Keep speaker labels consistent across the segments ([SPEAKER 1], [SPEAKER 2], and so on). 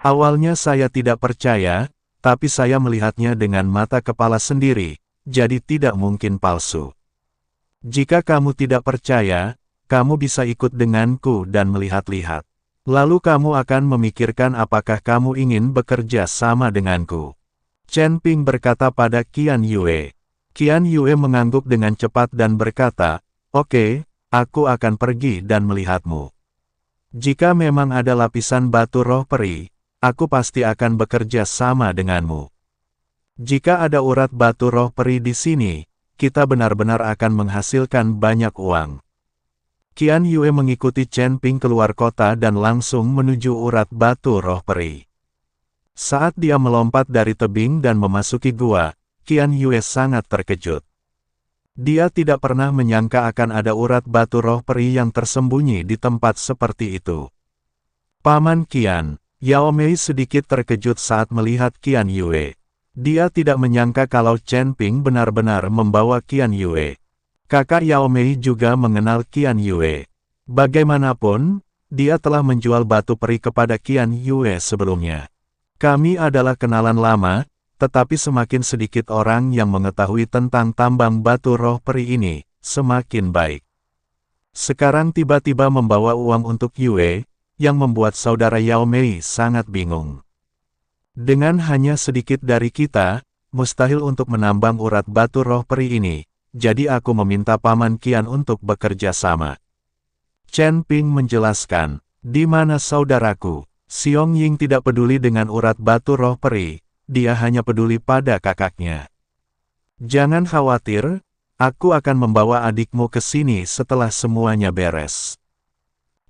[SPEAKER 1] Awalnya saya tidak percaya, tapi saya melihatnya dengan mata kepala sendiri, jadi tidak mungkin palsu. Jika kamu tidak percaya, kamu bisa ikut denganku dan melihat-lihat. Lalu kamu akan memikirkan apakah kamu ingin bekerja sama denganku. Chen Ping berkata pada Qian Yue. Qian Yue mengangguk dengan cepat dan berkata, "Oke, aku akan pergi dan melihatmu. Jika memang ada lapisan batu roh peri, aku pasti akan bekerja sama denganmu. Jika ada urat batu roh peri di sini, kita benar-benar akan menghasilkan banyak uang." Qian Yue mengikuti Chen Ping keluar kota dan langsung menuju urat batu roh peri. Saat dia melompat dari tebing dan memasuki gua, Qian Yue sangat terkejut. Dia tidak pernah menyangka akan ada urat batu roh peri yang tersembunyi di tempat seperti itu. Paman Qian, Yao Mei sedikit terkejut saat melihat Qian Yue. Dia tidak menyangka kalau Chen Ping benar-benar membawa Qian Yue. Kakak Yao Mei juga mengenal Qian Yue. Bagaimanapun, dia telah menjual batu peri kepada Qian Yue sebelumnya. Kami adalah kenalan lama, tetapi semakin sedikit orang yang mengetahui tentang tambang batu roh peri ini, semakin baik. Sekarang tiba-tiba membawa uang untuk Yue, yang membuat saudara Yao Mei sangat bingung. Dengan hanya sedikit dari kita, mustahil untuk menambang urat batu roh peri ini, jadi aku meminta Paman Qian untuk bekerja sama. Chen Ping menjelaskan, "Di mana saudaraku? Xiong Ying tidak peduli dengan urat batu roh peri, dia hanya peduli pada kakaknya. Jangan khawatir, aku akan membawa adikmu ke sini setelah semuanya beres."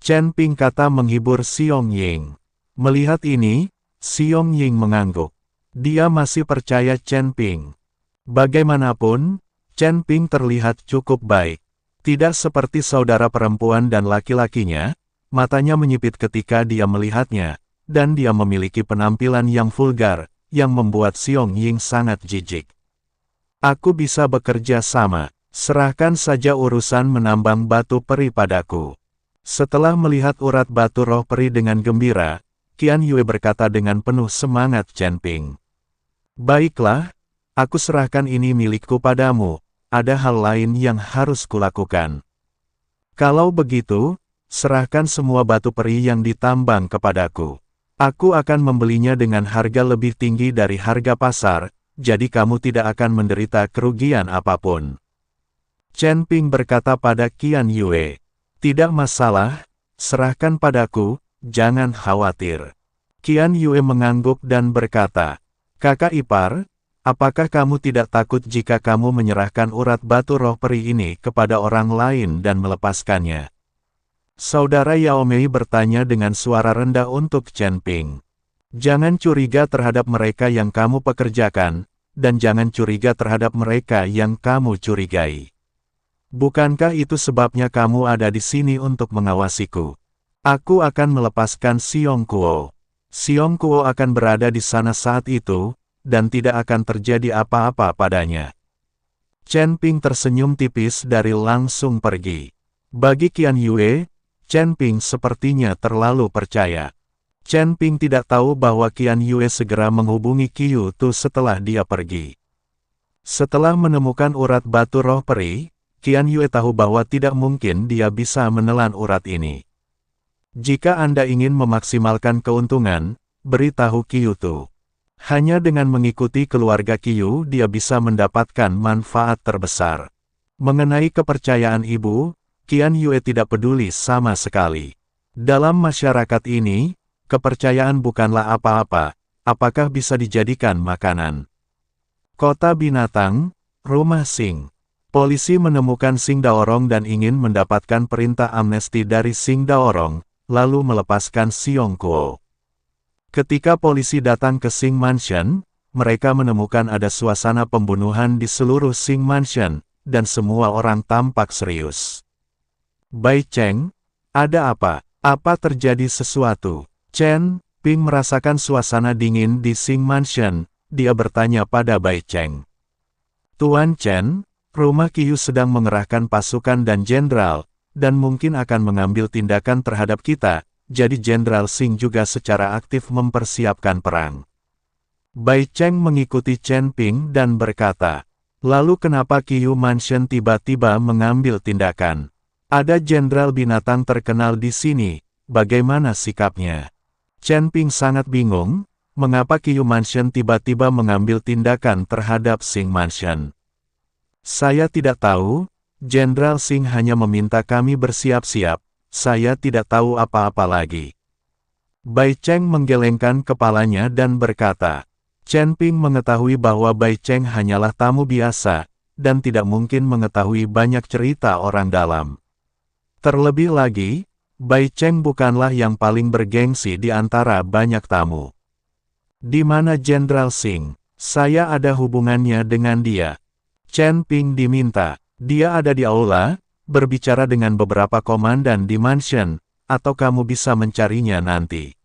[SPEAKER 1] Chen Ping kata menghibur Xiong Ying. Melihat ini, Xiong Ying mengangguk. Dia masih percaya Chen Ping. Bagaimanapun, Chen Ping terlihat cukup baik. Tidak seperti saudara perempuan dan laki-lakinya, matanya menyipit ketika dia melihatnya, dan dia memiliki penampilan yang vulgar, yang membuat Xiong Ying sangat jijik. "Aku bisa bekerja sama, serahkan saja urusan menambang batu peri padaku." Setelah melihat urat batu roh peri dengan gembira, Qian Yue berkata dengan penuh semangat Chen Ping. "Baiklah, aku serahkan ini milikku padamu. Ada hal lain yang harus kulakukan. Kalau begitu, serahkan semua batu peri yang ditambang kepadaku. Aku akan membelinya dengan harga lebih tinggi dari harga pasar, jadi kamu tidak akan menderita kerugian apapun." Chen Ping berkata pada Qian Yue, "Tidak masalah, serahkan padaku, jangan khawatir." Qian Yue mengangguk dan berkata, "Kakak ipar, apakah kamu tidak takut jika kamu menyerahkan urat batu roh peri ini kepada orang lain dan melepaskannya?" Saudara Yao Mei bertanya dengan suara rendah untuk Chen Ping. "Jangan curiga terhadap mereka yang kamu pekerjakan, dan jangan curiga terhadap mereka yang kamu curigai. Bukankah itu sebabnya kamu ada di sini untuk mengawasiku? Aku akan melepaskan Xiong Kuo. Xiong Kuo akan berada di sana saat itu, dan tidak akan terjadi apa-apa padanya." Chen Ping tersenyum tipis dari langsung pergi. Bagi Qian Yue, Chen Ping sepertinya terlalu percaya. Chen Ping tidak tahu bahwa Qian Yue segera menghubungi Qiu Tu setelah dia pergi. Setelah menemukan urat batu roh peri, Qian Yue tahu bahwa tidak mungkin dia bisa menelan urat ini. Jika Anda ingin memaksimalkan keuntungan, beritahu Qiu Tu. Hanya dengan mengikuti keluarga Qiu dia bisa mendapatkan manfaat terbesar. Mengenai kepercayaan ibu, Qian Yue tidak peduli sama sekali. Dalam masyarakat ini, kepercayaan bukanlah apa-apa, apakah bisa dijadikan makanan. Kota binatang, rumah Sing. Polisi menemukan Sing Daorong dan ingin mendapatkan perintah amnesti dari Sing Daorong, lalu melepaskan Xiong Kuo. Ketika polisi datang ke Sing Mansion, mereka menemukan ada suasana pembunuhan di seluruh Sing Mansion, dan semua orang tampak serius. "Bai Cheng, ada apa? Apa terjadi sesuatu?" Chen Ping merasakan suasana dingin di Sing Mansion, dia bertanya pada Bai Cheng. "Tuan Chen, rumah Qiu sedang mengerahkan pasukan dan jenderal, dan mungkin akan mengambil tindakan terhadap kita, jadi Jenderal Singh juga secara aktif mempersiapkan perang. Bai Cheng mengikuti Chen Ping dan berkata, "Lalu kenapa Qiyu Mansion tiba-tiba mengambil tindakan? Ada jenderal binatang terkenal di sini, bagaimana sikapnya?" Chen Ping sangat bingung, mengapa Qiyu Mansion tiba-tiba mengambil tindakan terhadap Singh Mansion. "Saya tidak tahu, Jenderal Singh hanya meminta kami bersiap-siap, saya tidak tahu apa-apa lagi." Bai Cheng menggelengkan kepalanya dan berkata, Chen Ping mengetahui bahwa Bai Cheng hanyalah tamu biasa, dan tidak mungkin mengetahui banyak cerita orang dalam. Terlebih lagi, Bai Cheng bukanlah yang paling bergengsi di antara banyak tamu. "Di mana Jenderal Singh? Saya ada hubungannya dengan dia." Chen Ping diminta. "Dia ada di aula, berbicara dengan beberapa komandan di mansion, atau kamu bisa mencarinya nanti."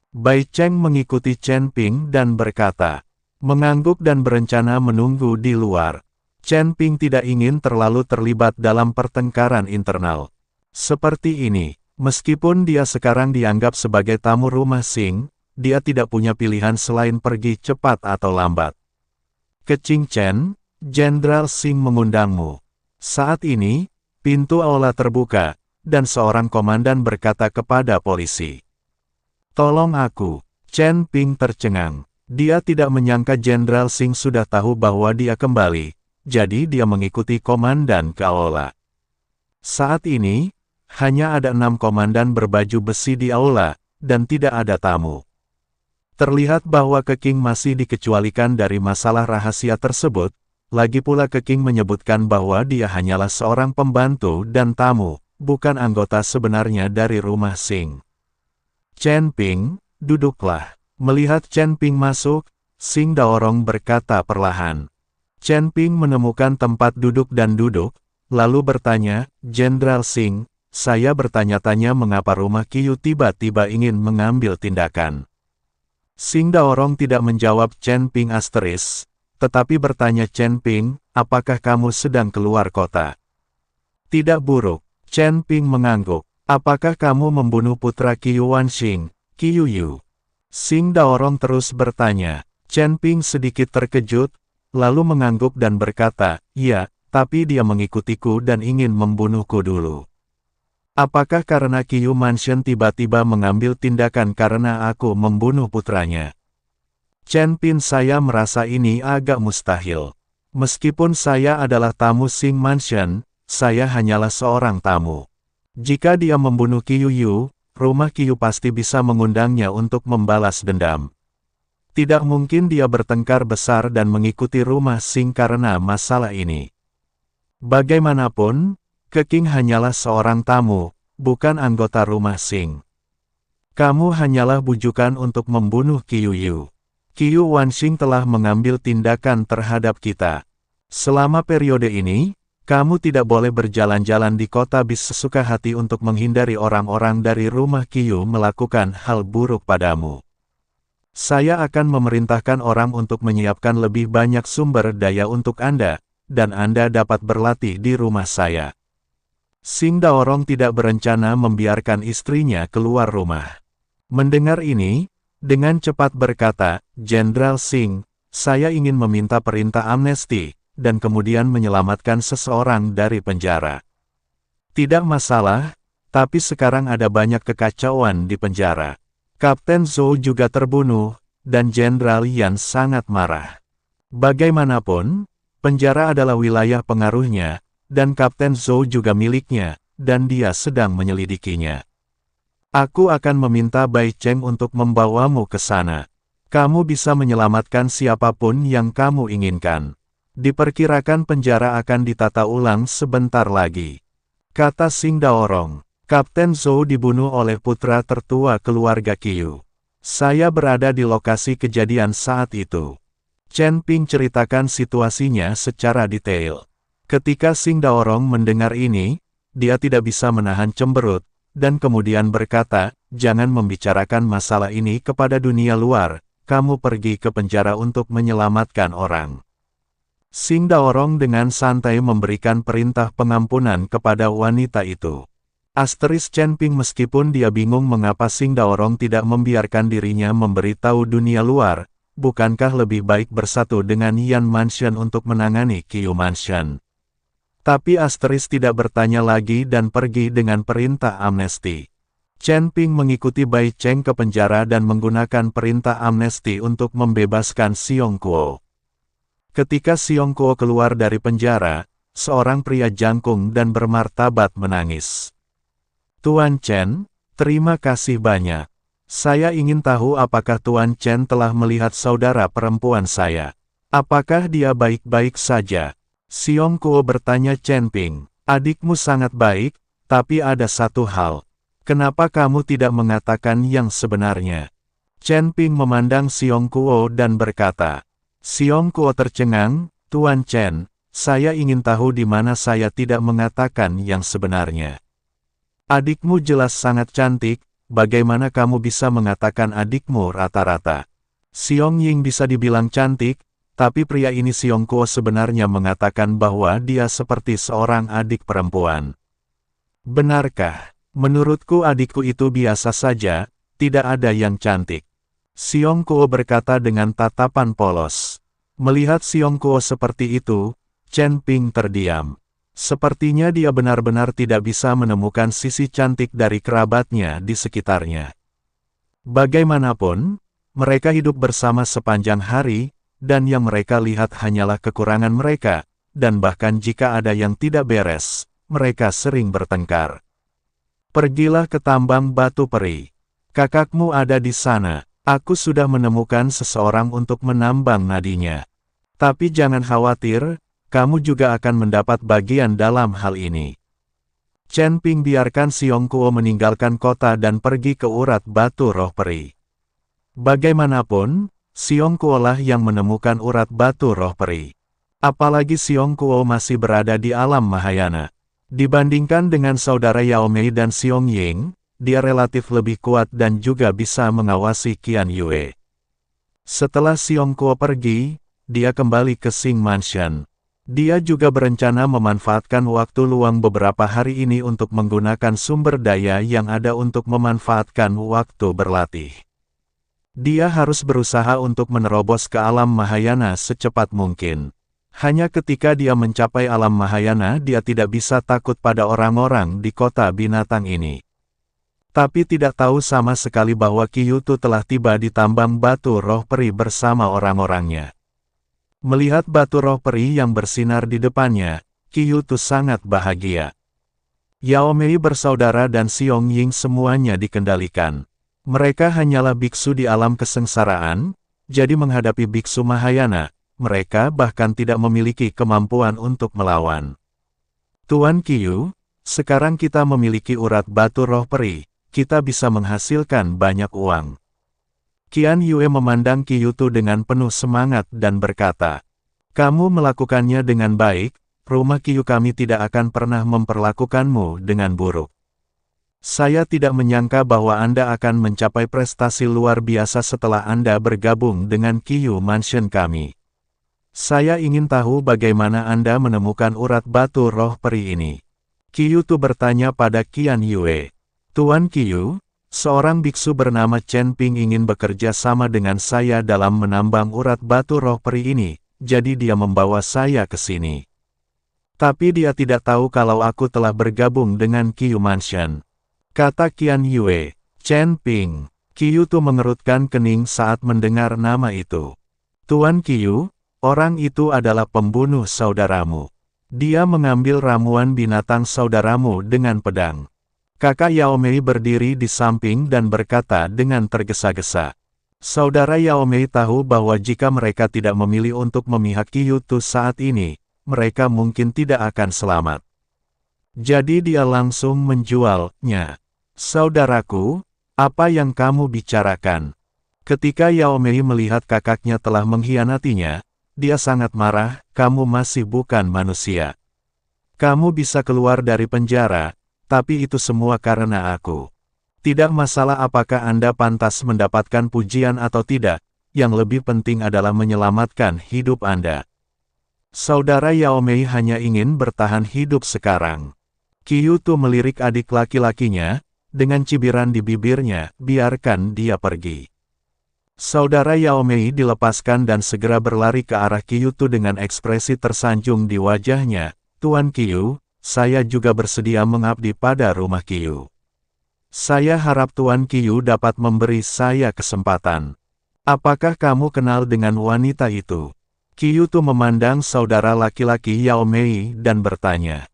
[SPEAKER 1] Bai Cheng mengikuti Chen Ping dan berkata, mengangguk dan berencana menunggu di luar. Chen Ping tidak ingin terlalu terlibat dalam pertengkaran internal seperti ini. Meskipun dia sekarang dianggap sebagai tamu rumah Singh, dia tidak punya pilihan selain pergi cepat atau lambat. "Kecing Chen, Jenderal Singh mengundangmu." Saat ini, pintu aula terbuka, dan seorang komandan berkata kepada polisi, "Tolong aku." Chen Ping tercengang. Dia tidak menyangka Jenderal Singh sudah tahu bahwa dia kembali, jadi dia mengikuti komandan ke aula. Saat ini, hanya ada 6 komandan berbaju besi di aula, dan tidak ada tamu. Terlihat bahwa Keking masih dikecualikan dari masalah rahasia tersebut, lagi pula Keking menyebutkan bahwa dia hanyalah seorang pembantu dan tamu, bukan anggota sebenarnya dari rumah Singh. "Chen Ping, duduklah." Melihat Chen Ping masuk, Singh Daorong berkata perlahan. Chen Ping menemukan tempat duduk dan duduk, lalu bertanya, "Jenderal Singh, saya bertanya-tanya mengapa rumah Qiyu tiba-tiba ingin mengambil tindakan." Singh Daorong tidak menjawab Chen Ping asteris, tetapi bertanya Chen Ping, "Apakah kamu sedang keluar kota?" "Tidak buruk." Chen Ping mengangguk. "Apakah kamu membunuh putra Qiyu Wanxing, Qiyu Yu?" Singh Daorong terus bertanya. Chen Ping sedikit terkejut, lalu mengangguk dan berkata, "Iya, tapi dia mengikutiku dan ingin membunuhku dulu." "Apakah karena Qiyu Mansion tiba-tiba mengambil tindakan karena aku membunuh putranya?" Chen Ping, "Saya merasa ini agak mustahil. Meskipun saya adalah tamu Singh Mansion, saya hanyalah seorang tamu. Jika dia membunuh Qiyu Yu, rumah Qiyu pasti bisa mengundangnya untuk membalas dendam. Tidak mungkin dia bertengkar besar dan mengikuti rumah Singh karena masalah ini. Bagaimanapun, Keking hanyalah seorang tamu, bukan anggota rumah Singh. Kamu hanyalah bujukan untuk membunuh Qiyu Yu. Qiyu Wanxing telah mengambil tindakan terhadap kita. Selama periode ini, kamu tidak boleh berjalan-jalan di kota bis sesuka hati untuk menghindari orang-orang dari rumah Qiyu melakukan hal buruk padamu. Saya akan memerintahkan orang untuk menyiapkan lebih banyak sumber daya untuk Anda, dan Anda dapat berlatih di rumah saya." Singh Daorong tidak berencana membiarkan istrinya keluar rumah. Mendengar ini, dengan cepat berkata, "Jenderal Singh, saya ingin meminta perintah amnesti, dan kemudian menyelamatkan seseorang dari penjara." "Tidak masalah, tapi sekarang ada banyak kekacauan di penjara. Kapten Zhou juga terbunuh, dan Jenderal Yan sangat marah. Bagaimanapun, penjara adalah wilayah pengaruhnya, dan Kapten Zhou juga miliknya, dan dia sedang menyelidikinya. Aku akan meminta Bai Cheng untuk membawamu ke sana. Kamu bisa menyelamatkan siapapun yang kamu inginkan. Diperkirakan penjara akan ditata ulang sebentar lagi," kata Singh Daorong. "Kapten Zhou dibunuh oleh putra tertua keluarga Qiyu. Saya berada di lokasi kejadian saat itu." Chen Ping ceritakan situasinya secara detail. Ketika Singh Daorong mendengar ini, dia tidak bisa menahan cemberut, dan kemudian berkata, "Jangan membicarakan masalah ini kepada dunia luar, kamu pergi ke penjara untuk menyelamatkan orang." Singh Daorong dengan santai memberikan perintah pengampunan kepada wanita itu. Chen Ping meskipun dia bingung mengapa Xing Daorong tidak membiarkan dirinya memberitahu dunia luar, bukankah lebih baik bersatu dengan Yan Mansion untuk menangani Qiu Mansion. Tapi tidak bertanya lagi dan pergi dengan perintah amnesti. Chen Ping mengikuti Bai Cheng ke penjara dan menggunakan perintah amnesti untuk membebaskan Xiong Kuo. Ketika Xiong Kuo keluar dari penjara, seorang pria jangkung dan bermartabat menangis. Tuan Chen, terima kasih banyak. Saya ingin tahu apakah Tuan Chen telah melihat saudara perempuan saya. Apakah dia baik-baik saja? Xiong Kuo bertanya Chen Ping. Adikmu sangat baik, tapi ada satu hal. Kenapa kamu tidak mengatakan yang sebenarnya? Chen Ping memandang Xiong Kuo dan berkata. Xiong Kuo tercengang, Tuan Chen, saya ingin tahu di mana saya tidak mengatakan yang sebenarnya. Adikmu jelas sangat cantik, bagaimana kamu bisa mengatakan adikmu rata-rata? Xiong Ying bisa dibilang cantik, tapi pria ini Xiong Kuo sebenarnya mengatakan bahwa dia seperti seorang adik perempuan. Benarkah? Menurutku adikku itu biasa saja, tidak ada yang cantik. Xiong Kuo berkata dengan tatapan polos. Melihat Xiong Kuo seperti itu, Chen Ping terdiam. Sepertinya dia benar-benar tidak bisa menemukan sisi cantik dari kerabatnya di sekitarnya. Bagaimanapun, mereka hidup bersama sepanjang hari, dan yang mereka lihat hanyalah kekurangan mereka, dan bahkan jika ada yang tidak beres, mereka sering bertengkar. Pergilah ke tambang batu peri. Kakakmu ada di sana. Aku sudah menemukan seseorang untuk menambang nadinya. Tapi jangan khawatir, kamu juga akan mendapat bagian dalam hal ini. Chen Ping biarkan Xiong Kuo meninggalkan kota dan pergi ke urat batu roh peri. Bagaimanapun, Xiong Kuo lah yang menemukan urat batu roh peri. Apalagi Xiong Kuo masih berada di alam Mahayana. Dibandingkan dengan saudara Yao Mei dan Xiong Ying, dia relatif lebih kuat dan juga bisa mengawasi Qian Yue. Setelah Xiong Kuo pergi, dia kembali ke Xing Mansion. Dia juga berencana memanfaatkan waktu luang beberapa hari ini untuk menggunakan sumber daya yang ada untuk memanfaatkan waktu berlatih. Dia harus berusaha untuk menerobos ke alam Mahayana secepat mungkin. Hanya ketika dia mencapai alam Mahayana dia tidak bisa takut pada orang-orang di kota binatang ini. Tapi tidak tahu sama sekali bahwa Qiyutu telah tiba di tambang batu roh peri bersama orang-orangnya. Melihat batu roh peri yang bersinar di depannya, Qiyutu sangat bahagia. Yao Mei bersaudara dan Xiong Ying semuanya dikendalikan. Mereka hanyalah biksu di alam kesengsaraan, jadi menghadapi biksu Mahayana, mereka bahkan tidak memiliki kemampuan untuk melawan. Tuan Qiu, sekarang kita memiliki urat batu roh peri, kita bisa menghasilkan banyak uang. Qian Yue memandang Qiyutu dengan penuh semangat dan berkata, kamu melakukannya dengan baik, rumah Qiu kami tidak akan pernah memperlakukanmu dengan buruk. Saya tidak menyangka bahwa Anda akan mencapai prestasi luar biasa setelah Anda bergabung dengan Qiu Mansion kami. Saya ingin tahu bagaimana Anda menemukan urat batu roh peri ini. Qiyutu bertanya pada Qian Yue. Tuan Qiu, seorang biksu bernama Chen Ping ingin bekerja sama dengan saya dalam menambang urat batu roh peri ini, jadi dia membawa saya ke sini. Tapi dia tidak tahu kalau aku telah bergabung dengan Qiu Mansion. Kata Qian Yue. Chen Ping. Qiyutu mengerutkan kening saat mendengar nama itu. Tuan Qiu, orang itu adalah pembunuh saudaramu. Dia mengambil ramuan binatang saudaramu dengan pedang. Kakak Yao Mei berdiri di samping dan berkata dengan tergesa-gesa. Saudara Yao Mei tahu bahwa jika mereka tidak memilih untuk memihak Qiyutu saat ini, mereka mungkin tidak akan selamat. Jadi dia langsung menjualnya. Saudaraku, apa yang kamu bicarakan? Ketika Yao Mei melihat kakaknya telah mengkhianatinya, dia sangat marah, kamu masih bukan manusia. Kamu bisa keluar dari penjara, tapi itu semua karena aku. Tidak masalah apakah Anda pantas mendapatkan pujian atau tidak, yang lebih penting adalah menyelamatkan hidup Anda. Saudara Yao Mei hanya ingin bertahan hidup sekarang. Qiu Tu melirik adik laki-lakinya, dengan cibiran di bibirnya, biarkan dia pergi. Saudara Yao Mei dilepaskan dan segera berlari ke arah Qiu Tu dengan ekspresi tersanjung di wajahnya. Tuan Qiu, saya juga bersedia mengabdi pada rumah Qiu. Saya harap Tuan Qiu dapat memberi saya kesempatan. Apakah kamu kenal dengan wanita itu? Qiu Tu memandang saudara laki-laki Yao Mei dan bertanya.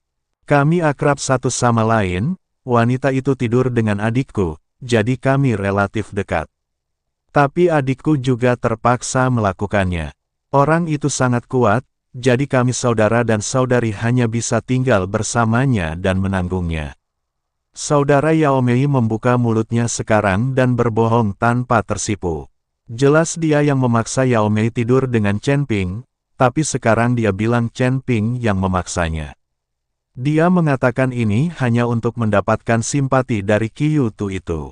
[SPEAKER 1] Kami akrab satu sama lain, wanita itu tidur dengan adikku, jadi kami relatif dekat. Tapi adikku juga terpaksa melakukannya. Orang itu sangat kuat, jadi kami saudara dan saudari hanya bisa tinggal bersamanya dan menanggungnya. Saudara Yao Mei membuka mulutnya sekarang dan berbohong tanpa tersipu. Jelas dia yang memaksa Yao Mei tidur dengan Chen Ping, tapi sekarang dia bilang Chen Ping yang memaksanya. Dia mengatakan ini hanya untuk mendapatkan simpati dari Qiu Tu itu.